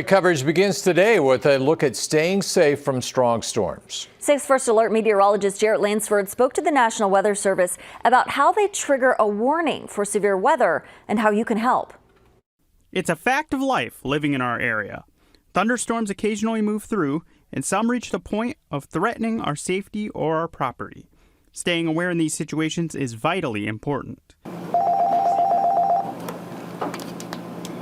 Coverage begins today with a look at staying safe from strong storms. 6 First Alert meteorologist Jarrett Lansford spoke to the National Weather Service about how they trigger a warning for severe weather and how you can help. It's a fact of life living in our area. Thunderstorms occasionally move through, and some reach the point of threatening our safety or our property. Staying aware in these situations is vitally important.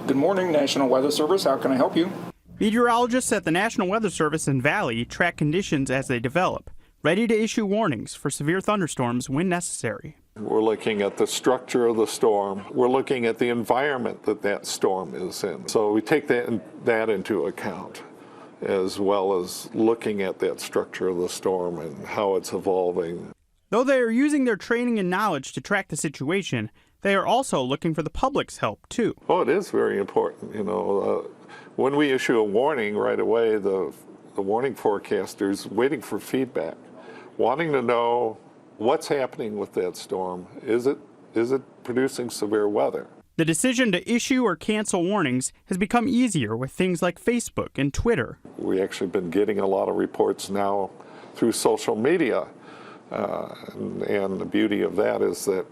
Good morning, National Weather Service. How can I help you? Meteorologists at the National Weather Service in Valley track conditions as they develop, ready to issue warnings for severe thunderstorms when necessary. We're looking at the structure of the storm. We're looking at the environment that storm is in. So we take that into account, as well as looking at that structure of the storm and how it's evolving. Though they are using their training and knowledge to track the situation, they are also looking for the public's help, too. Oh, it is very important. When we issue a warning right away, the warning forecaster's waiting for feedback, wanting to know what's happening with that storm. Is it producing severe weather? The decision to issue or cancel warnings has become easier with things like Facebook and Twitter. We actually been getting a lot of reports now through social media, and the beauty of that is that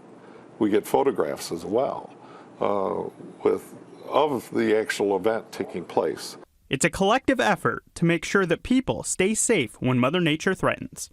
we get photographs as well of the actual event taking place. It's a collective effort to make sure that people stay safe when Mother Nature threatens.